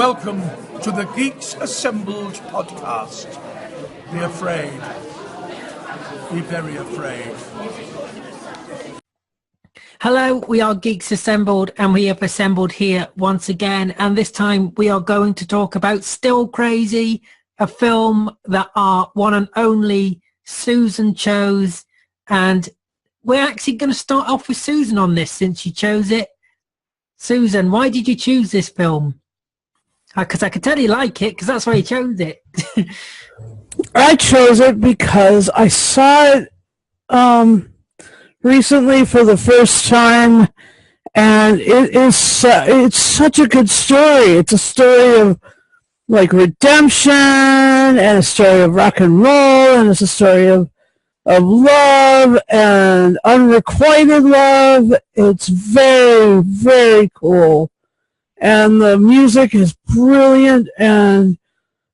Welcome to the Geeks Assembled podcast. Be afraid. Be very afraid. Hello, we are Geeks Assembled, and we have assembled here once again, and this time we are going to talk about Still Crazy, a film that our one and only Susan chose, and we're actually going to start off with Susan on this since she chose it. Susan, why did you choose this film? Because I could tell you like it, because that's why you chose it. I chose it because I saw it recently for the first time, and it's such a good story. It's a story of like redemption, and a story of rock and roll, and it's a story of love and unrequited love. It's very, very cool. And the music is brilliant, and,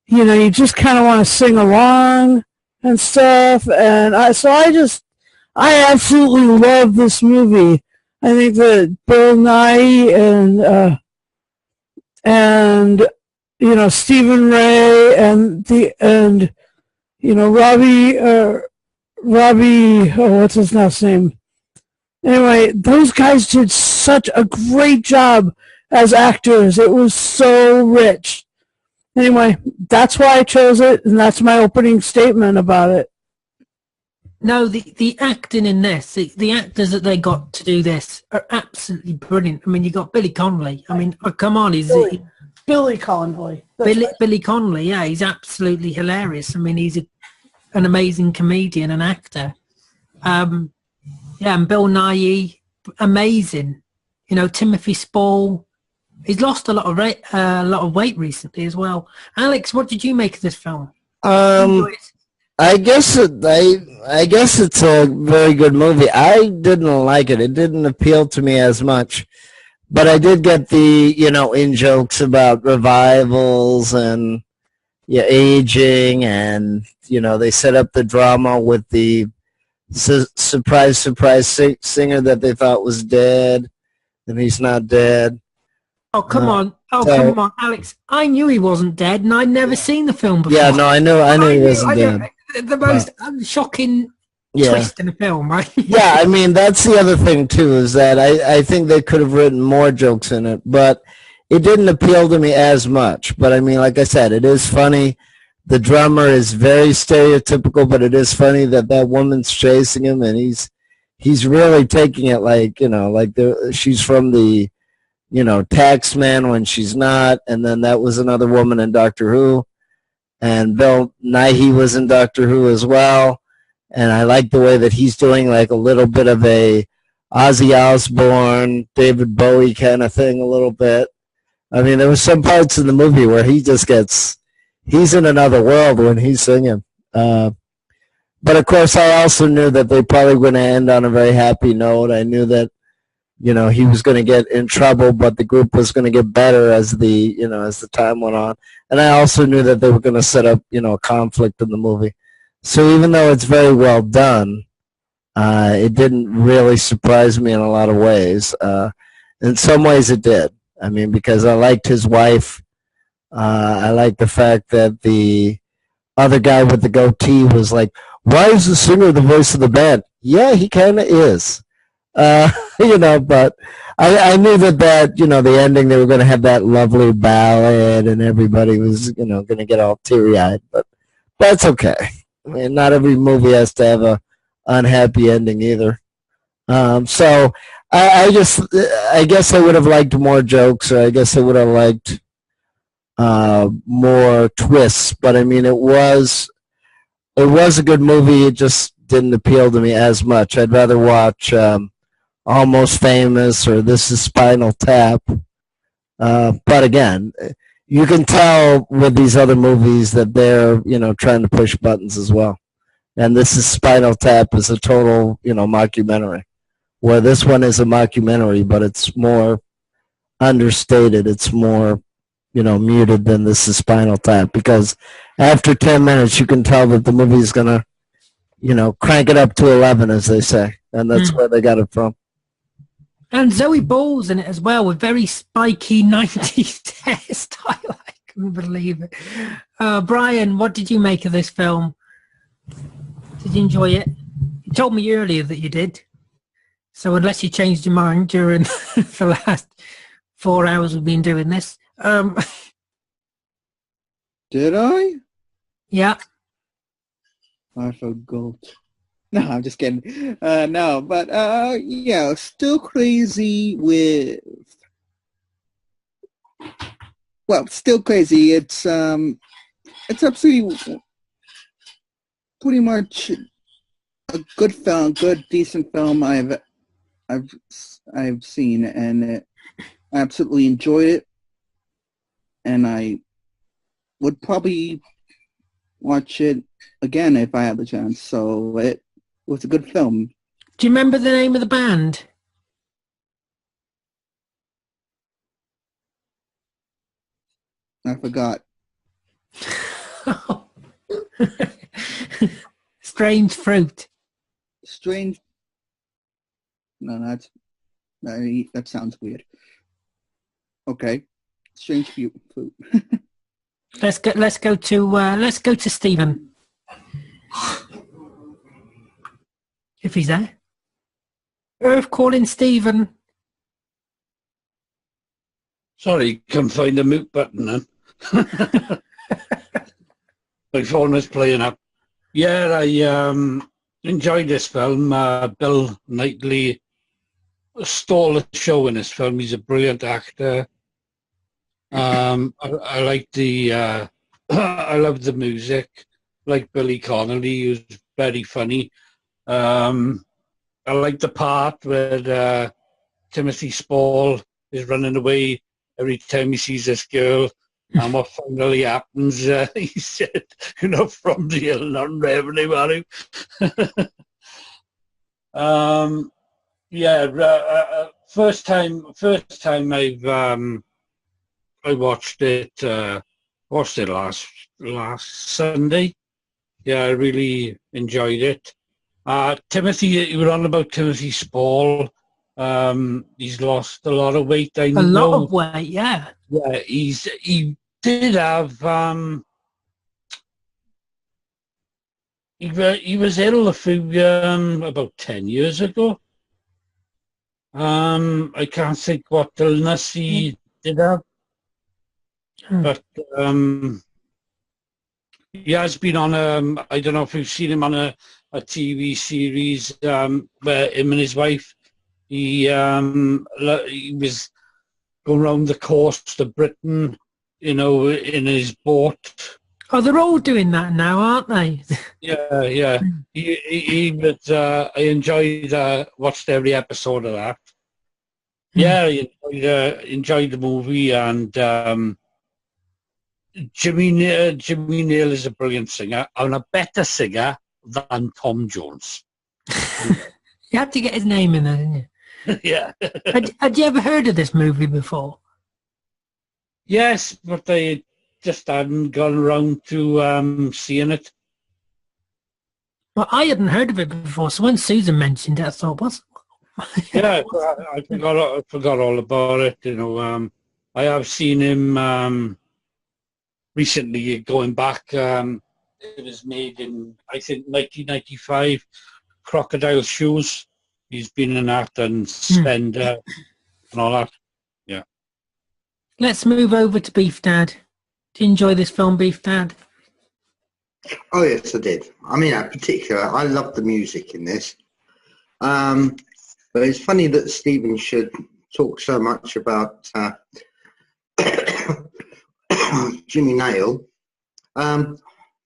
you know, you just kind of want to sing along and stuff. And I absolutely love this movie. I think that Bill Nighy and you know, Stephen Ray and you know, Robbie, what's his last name? Anyway, those guys did such a great job as actors. It was so rich. Anyway, that's why I chose it, and that's my opening statement about it. No, the acting in this, the actors that they got to do this are absolutely brilliant. I mean, you got Billy Connolly. I mean, come on, Billy Connolly. Billy Connolly, yeah, he's absolutely hilarious. I mean, he's an amazing comedian and actor. Yeah, and Bill Nighy, amazing. You know, Timothy Spall. He's lost a lot of weight recently as well. Alex, what did you make of this film? I guess it's a very good movie. I didn't like it. It didn't appeal to me as much. But I did get the, you know, in-jokes about revivals and aging, and, you know, they set up the drama with the surprise singer that they thought was dead, and he's not dead. Oh, come on. Come on, Alex. I knew he wasn't dead, and I'd never seen the film before. Yeah, no, I knew he wasn't dead. The most shocking twist in the film, right? Yeah, I mean, that's the other thing, too, is that I think they could have written more jokes in it, but it didn't appeal to me as much. But, I mean, like I said, it is funny. The drummer is very stereotypical, but it is funny that woman's chasing him, and he's really taking it like, you know, like she's from the, you know, Taxman when she's not, and then that was another woman in Doctor Who, and Bill Nighy was in Doctor Who as well, and I like the way that he's doing like a little bit of a Ozzy Osbourne, David Bowie kind of thing a little bit. I mean, there was some parts in the movie where he's in another world when he's singing. But of course, I also knew that they probably were going to end on a very happy note. I knew that, you know, he was going to get in trouble, but the group was going to get better as the time went on. And I also knew that they were going to set up, you know, a conflict in the movie. So even though it's very well done, it didn't really surprise me in a lot of ways. In some ways it did. I mean, because I liked his wife. I liked the fact that the other guy with the goatee was like, why is the singer the voice of the band? Yeah, he kind of is. You know, but I knew that, you know, the ending, they were going to have that lovely ballad and everybody was, you know, going to get all teary-eyed, but that's okay. I mean, not every movie has to have a unhappy ending either. So I guess I would have liked more jokes, or I guess I would have liked more twists, but I mean, it was a good movie. It just didn't appeal to me as much. I'd rather watch Almost Famous or This Is Spinal Tap. But again, you can tell with these other movies that they're, you know, trying to push buttons as well. And This Is Spinal Tap is a total, you know, mockumentary, where this one is a mockumentary, but it's more understated. It's more, you know, muted than This Is Spinal Tap, because after 10 minutes you can tell that the movie is going to, you know, crank it up to 11, as they say. And that's where they got it from. And Zoe Ball's in it as well, with very spiky 90s hairstyle. I couldn't believe it. Brian, what did you make of this film? Did you enjoy it? You told me earlier that you did. So unless you changed your mind during the last 4 hours we've been doing this. Did I? Yeah. I forgot. No, I'm just kidding. No, but yeah, still crazy with. Well, still crazy. It's absolutely pretty much a good film, good decent film I've seen, and I absolutely enjoyed it, and I would probably watch it again if I had the chance. So it was a good film. Do you remember the name of the band? I forgot. Strange Fruit. Strange. No, that sounds weird. Okay, Strange Fruit. Let's go to Stephen. If he's there. Earth calling Stephen. Sorry, couldn't find the mute button then. My phone was playing up. Yeah, I enjoyed this film. Bill Knightley stole the show in this film. He's a brilliant actor. I like the I love the music. Like Billy Connolly, he was very funny. I like the part where Timothy Spall is running away every time he sees this girl. And what finally happens, he said, from the hill, not revenue value. First time I watched it last Sunday. Yeah, I really enjoyed it. Timothy, you were on about Timothy Spall. He's lost a lot of weight. I know. A lot of weight, yeah. Yeah, he did have he was ill a few about 10 years ago. I can't think what illness he did have, but he has been on I don't know if you've seen him on a TV series where him and his wife he was going around the coast of Britain, in his boat. Oh, they're all doing that now, aren't they? Yeah. But I enjoyed watched every episode of that. Yeah, I enjoyed the movie, and Jimmy Neal is a brilliant singer, and a better singer than Tom Jones. You had to get his name in there, didn't you? Yeah. Had you ever heard of this movie before? Yes, but I just hadn't gone around to seeing it. Well, I hadn't heard of it before, so when Susan mentioned it, I thought, what's... Yeah, I forgot all about it. I have seen him recently, going back. It was made in, I think, 1995. Crocodile Shoes. He's been in that, and Spender and all that. Yeah. Let's move over to Beef Dad. Did you enjoy this film, Beef Dad? Oh, yes, I did. I mean, in particular, I love the music in this. But it's funny that Stephen should talk so much about Jimmy Nail,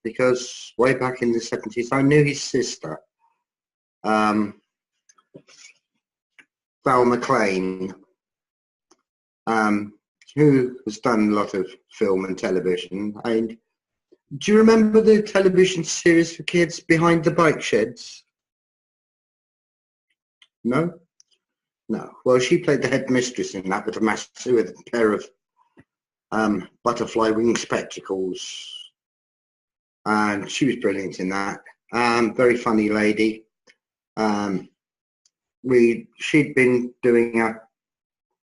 because way back in the 70s, I knew his sister, Val McLean, who has done a lot of film and television. And do you remember the television series for kids, Behind the Bike Sheds? No? No. Well, she played the headmistress in that with a pair of butterfly wing spectacles. And she was brilliant in that. Very funny lady. she'd been doing a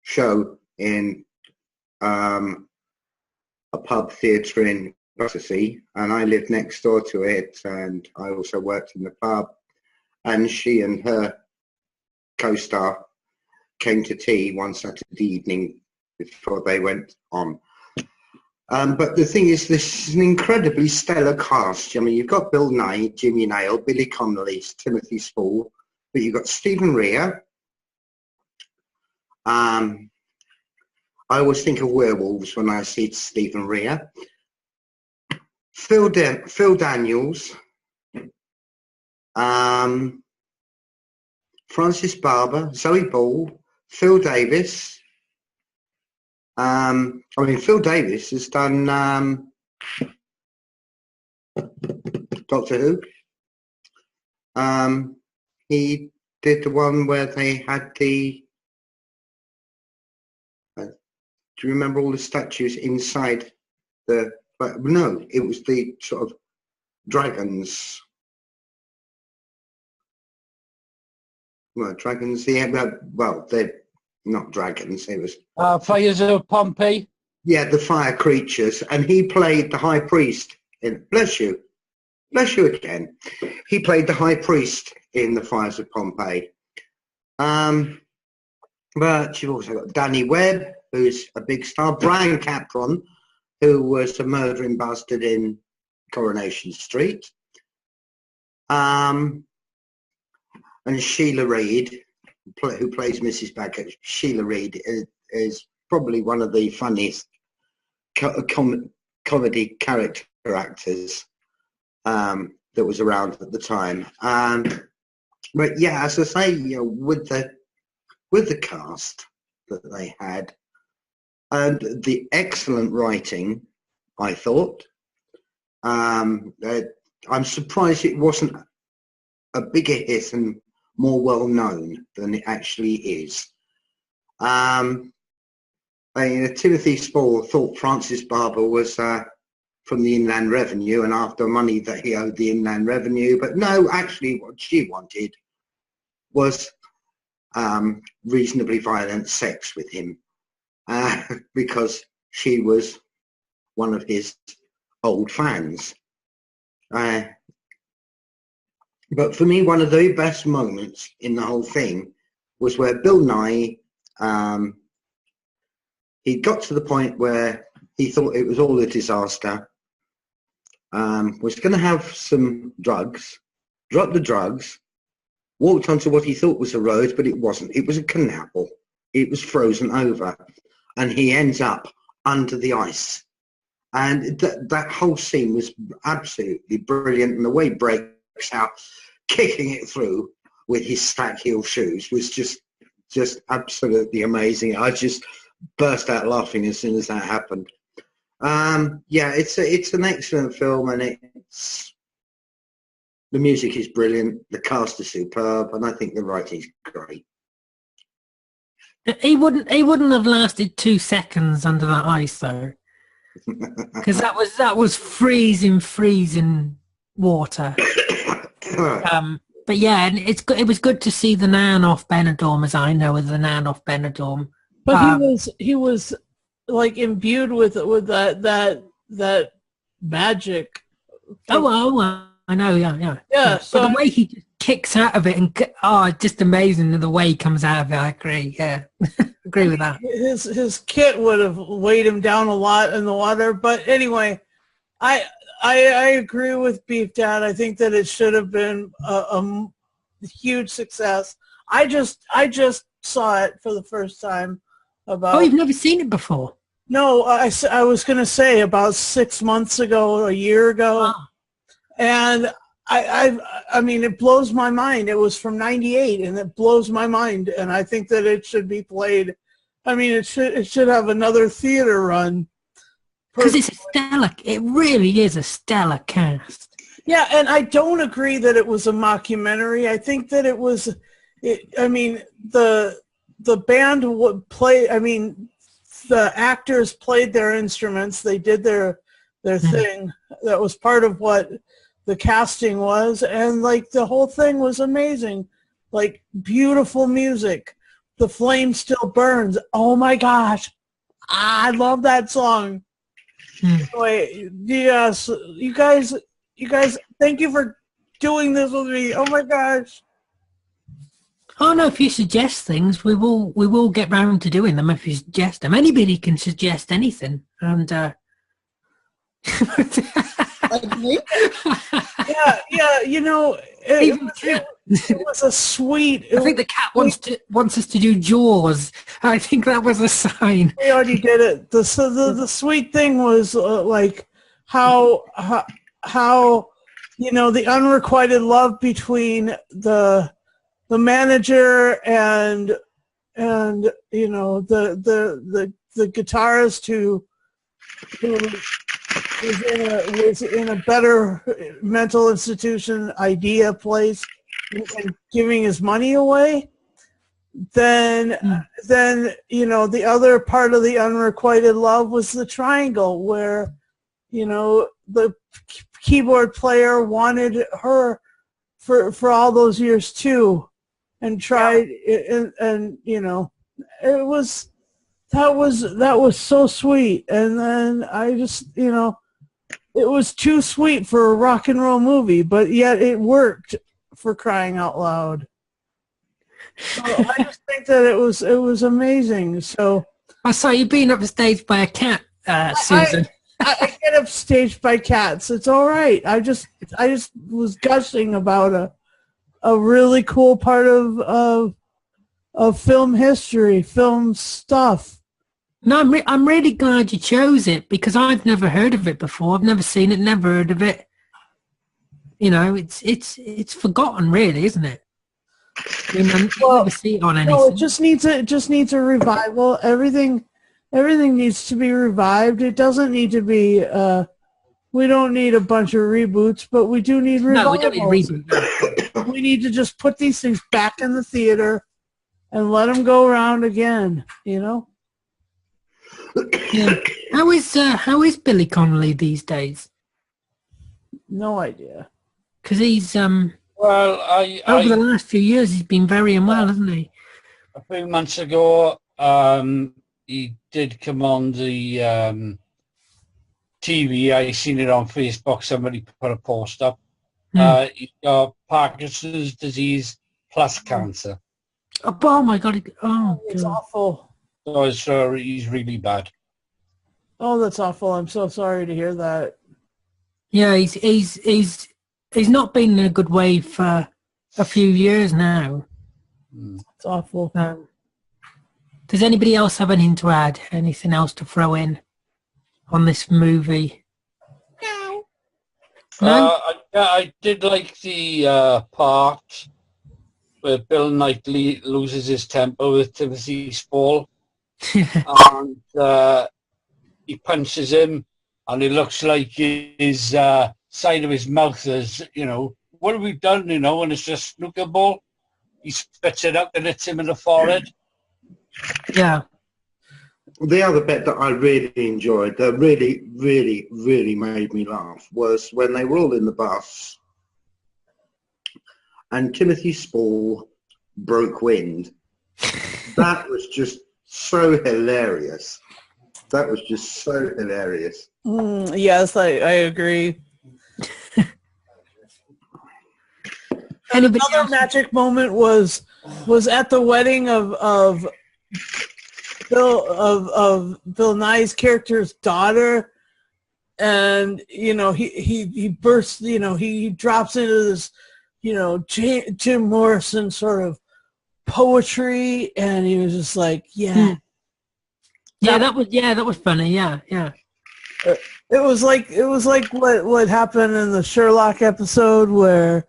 show in a pub theatre in Battersea, and I lived next door to it, and I also worked in the pub, and she and her co-star came to tea one Saturday evening before they went on. But the thing is, this is an incredibly stellar cast. I mean, you've got Bill Nighy, Jimmy Nail, Billy Connolly, Timothy Spall, but you've got Stephen Rea. I always think of werewolves when I see Stephen Rea. Phil Daniels, Francis Barber, Zoe Ball, Phil Davis. Phil Davis has done Doctor Who. He did the one where they had the. Do you remember all the statues inside the? No, it was the sort of dragons. Well, dragons. They're not dragons. It was Fires of Pompeii. Yeah, the fire creatures, and he played the high priest in. Bless you again. He played the high priest in the Fires of Pompeii. But you've also got Danny Webb, who's a big star. Brian Capron, who was a murdering bastard in Coronation Street. And Sheila Reid, who plays Mrs. Baggett. Sheila Reid is probably one of the funniest comedy character actors that was around at the time. But yeah, as I say, with the cast that they had and the excellent writing, I thought, I'm surprised it wasn't a bigger hit and more well known than it actually is. Timothy Spall thought Francis Barber was from the Inland Revenue and after money that he owed the Inland Revenue, but no, actually what she wanted was reasonably violent sex with him because she was one of his old fans. But for me, one of the best moments in the whole thing was where Bill Nighy, he got to the point where he thought it was all a disaster, was going to have some drugs, dropped the drugs, walked onto what he thought was a road, but it wasn't. It was a canal. It was frozen over. And he ends up under the ice. And that whole scene was absolutely brilliant. And the way he breaks out, kicking it through with his stack heel shoes was just absolutely amazing. I just burst out laughing as soon as that happened. It's an excellent film, and the music is brilliant, the cast is superb, and I think the writing's great. He wouldn't have lasted 2 seconds under that ice though, because that was freezing water. But yeah, and it was good to see the Nan off Benidorm, as I know as the Nan off Benidorm. But he was like imbued with that magic. Oh, I know, yeah. Yeah. So but the way he just kicks out of it and just amazing the way he comes out of it. I agree. Yeah, agree with that. His kit would have weighed him down a lot in the water. But anyway, I agree with Beef Dad. I think that it should have been a huge success. I just saw it for the first time. Oh, you've never seen it before? No, I was going to say about 6 months ago or a year ago. Oh. And I mean, it blows my mind. It was from '98, and it blows my mind. And I think that it should be played. I mean, it should have another theater run. Because it really is a stellar cast. Yeah, and I don't agree that it was a mockumentary. I think that it was. The band would play. I mean, the actors played their instruments. They did their thing. That was part of what the casting was, and like the whole thing was amazing. like beautiful music. The Flame Still Burns. Oh my gosh. I love that song. Wait, yes, you guys, thank you for doing this with me. Oh my gosh. Oh no! If you suggest things, we will get round to doing them. If you suggest them, anybody can suggest anything, and Like me? Yeah, you know, even cat. it was a sweet. I think the cat wants us to do Jaws. I think that was a sign. We already did it. The sweet thing was like how you know, the unrequited love between the manager and you know the guitarist who was in a better mental institution idea place and giving his money away. Then you know, the other part of the unrequited love was the triangle, where, you know, the keyboard player wanted her for all those years too, and tried, and you know, that was so sweet. And then I just, you know, it was too sweet for a rock and roll movie, but yet it worked, for crying out loud. So I just think that it was amazing. So I saw you being upstaged by a cat, Susan. I get upstaged by cats. It's all right. I just was gushing about a really cool part of film history, film stuff. No, I'm really glad you chose it, because I've never heard of it before. I've never seen it, never heard of it. You know, it's forgotten, really, isn't it? I mean, I never see it on anything. No, it just needs a revival. Everything needs to be revived. It doesn't need to be. We don't need a bunch of reboots, but we do need revivals. No, we don't need reboots. We need to just put these things back in the theater and let them go around again. You know. Yeah. How is Billy Connolly these days? No idea. Because he's Well, over the last few years he's been very unwell, hasn't he? a few months ago, he did come on the TV. I seen it on Facebook. Somebody put a post up. He's got Parkinson's disease plus cancer. Oh my God! It's God. awful. So he's really bad. Oh, that's awful. I'm so sorry to hear that. Yeah, he's not been in a good way for a few years now. It's awful. Does anybody else have anything to add? Anything else to throw in on this movie? No? I did like the part where Bill Knightley loses his temper with Timothy Spall. And he punches him, and it looks like his side of his mouth is, you know, what have we done, you know, and it's just snooker ball. He spits it out and hits him in the forehead. Yeah. The other bit that I really enjoyed, that really, really, really made me laugh, was when they were all in the bus and Timothy Spall broke wind. That was just so hilarious. That was just so hilarious. Yes, I agree. Anybody Another else? magic moment was at the wedding of Bill Nye's character's daughter, and you know he bursts, you know, he drops into this, you know, Jim Morrison sort of poetry, and he was just like, yeah. That was funny. Yeah. It was like what happened in the Sherlock episode where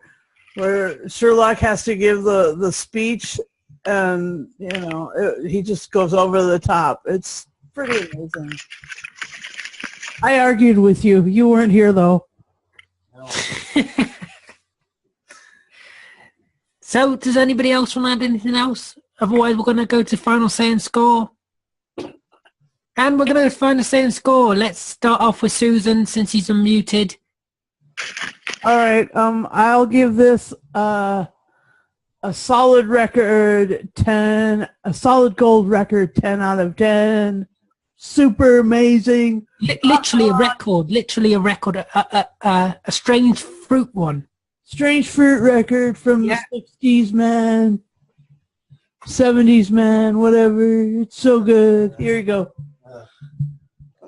Sherlock has to give the speech, and you know he just goes over the top. It's pretty amazing. I argued with you. You weren't here though. So, does anybody else want to add anything else? Otherwise, we're going to go to final say and score. And we're going to final say and score. Let's start off with Susan, since she's unmuted. All right. I'll give this a a solid record 10, a solid gold record 10 out of 10. Super amazing. Literally a record, a strange fruit one. Strange fruit record from Yeah. the 60s, man. 70s, man, whatever. It's so good. Here you go.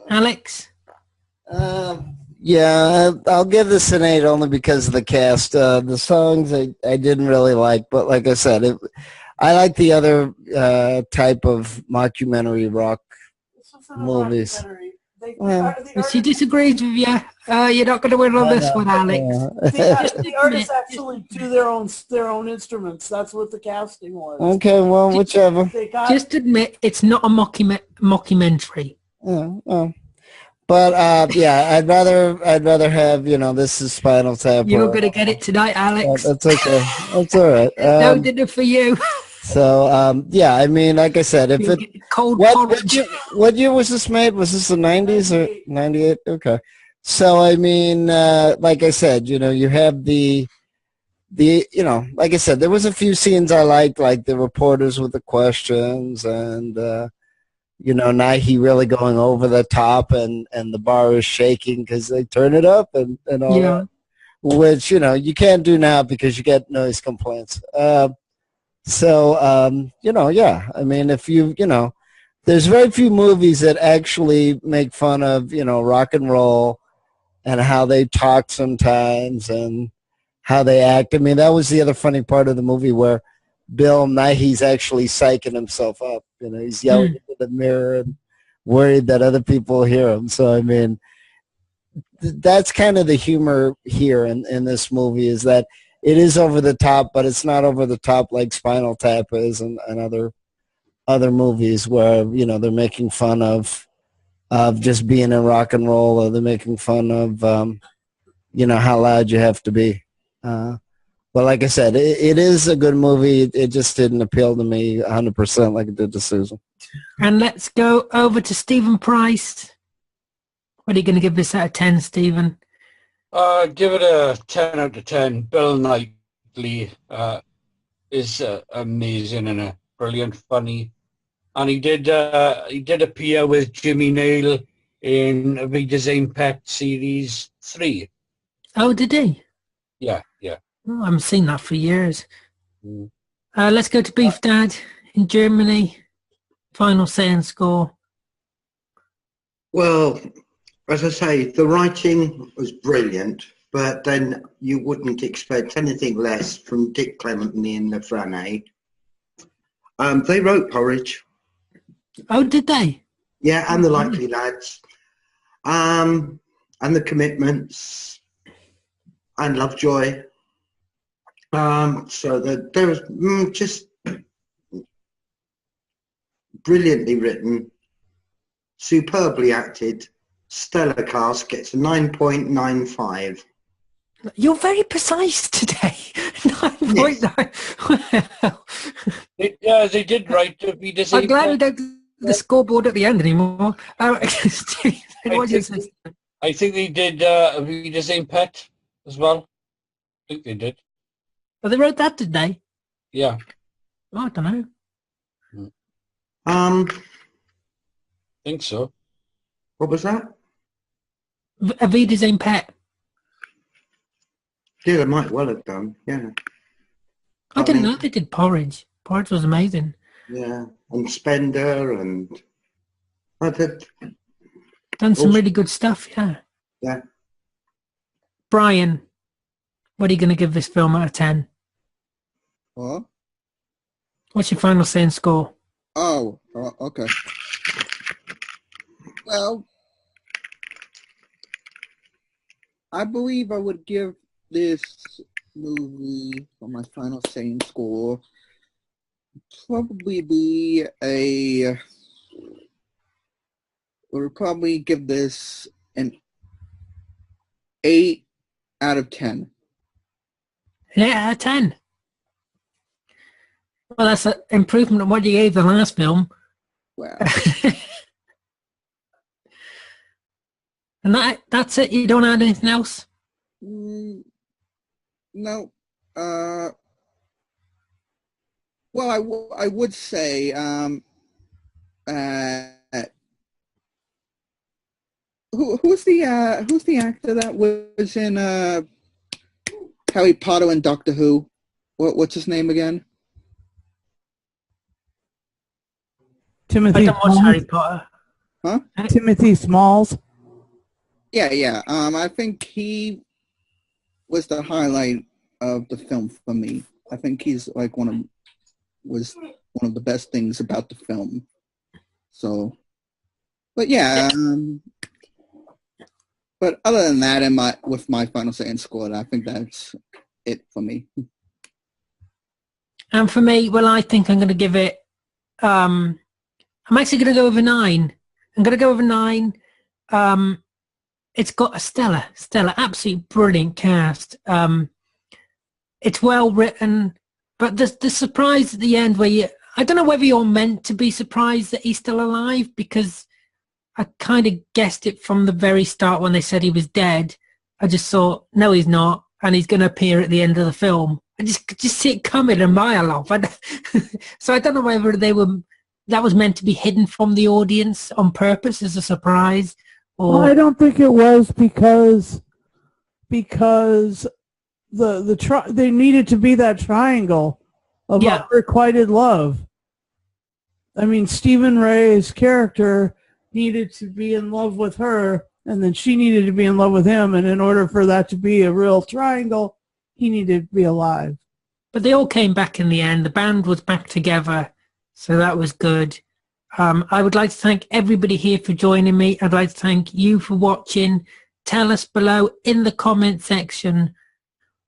Alex? Yeah, I'll give this an 8 only because of the cast. The songs I didn't really like, but like I said, I like the other type of mockumentary rock movies. If she disagrees with you, you're not going to win on this one, Alex. The artists actually do their own instruments. That's what the casting was. Okay, well, whichever. They got Just admit it's not a mockumentary. Yeah, well. But yeah, I'd rather have, this is Spinal Tap. You're going to get it tonight, Alex. That's okay. That's all right. No dinner for you. So yeah, I mean, like I said, if You'll it get cold porridge. what year was this made? Was this the 90s or 98? Okay. So I mean, like I said, you have the like I said, there was a few scenes I liked, like the reporters with the questions and Nighy really going over the top and the bar is shaking because they turn it up and all that, which you can't do now because you get noise complaints. Yeah, I mean, if there's very few movies that actually make fun of, rock and roll and how they talk sometimes and how they act. I mean, that was the other funny part of the movie where Bill Nighy's actually psyching himself up. He's yelling into the mirror and worried that other people hear him. So, I mean, that's kind of the humor here in this movie, is that it is over the top, but it's not over the top like Spinal Tap is and other movies where, they're making fun of just being in rock and roll, or they're making fun of, how loud you have to be. But like I said, it is a good movie. It just didn't appeal to me 100% like it did to Susan. And let's go over to Stephen Price. What are you going to give this out of 10, Stephen? Give it a 10 out of 10. Bill Knightley is amazing and brilliant, funny. And he did appear with Jimmy Nail in the Design Pet Series 3. Oh, did he? Yeah. Oh, I haven't seen that for years. Let's go to Beef Dad in Germany. Final say and score. Well, as I say, the writing was brilliant, but then you wouldn't expect anything less from Dick Clement and Ian Lafreniere. They wrote Porridge. Oh, did they? Yeah, and The Likely Lads. And The Commitments. And Lovejoy. So there was just brilliantly written, superbly acted, stellar cast, gets a 9.95. You're very precise today. 9.9. Yeah, they did write the Be Design I'm glad Pet. we don't do the scoreboard at the end anymore. Stephen, what did you say? I think they did Be Design Pet as well. I think they did. Oh, they wrote that, did they? Yeah. Oh, I don't know. I think so. What was that? Avida's own pet. Yeah, they might well have done. Yeah. I didn't know they did Porridge. Porridge was amazing. Yeah, and Spender and Done some really good stuff, yeah. Yeah. Brian, what are you going to give this film out of 10? What? What's your final say and score? Oh, okay. Well, I believe I would give this movie, for my final say and score, probably be would probably give this an 8 out of 10. An 8 out of 10. Well, that's an improvement on what you gave the last film. Wow. And that's it? You don't add anything else? No. Well, I would say who's the actor that was in Harry Potter and Doctor Who? What's his name again? I Timothy don't watch Harry Potter. Huh? Timothy Smalls. Yeah. I think he was the highlight of the film for me. I think he's like was one of the best things about the film. So, but yeah. But other than that, with my Final Say and score, I think that's it for me. And for me, well, I think I'm going to give it. I'm actually going to go over 9. I'm going to go over 9. It's got a stellar, absolutely brilliant cast. It's well written, but the surprise at the end where I don't know whether you're meant to be surprised that he's still alive, because I kind of guessed it from the very start when they said he was dead. I just thought, no, he's not, and he's going to appear at the end of the film. I just see it coming a mile off. So I don't know whether that was meant to be hidden from the audience on purpose as a surprise, or Well, I don't think it was because they needed to be that triangle of unrequited love. I mean, Stephen Ray's character needed to be in love with her, and then she needed to be in love with him, and in order for that to be a real triangle, he needed to be alive. But they all came back in the end. The band was back together, so that was good. I would like to thank everybody here for joining me. I'd like to thank you for watching. Tell us below in the comment section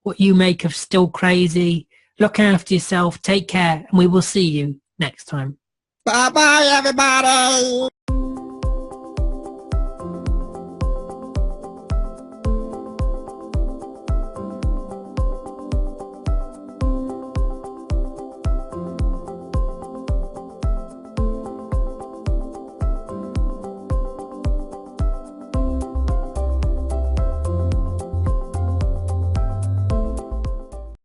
what you make of Still Crazy. Look after yourself, take care, and we will see you next time. Bye-bye, everybody!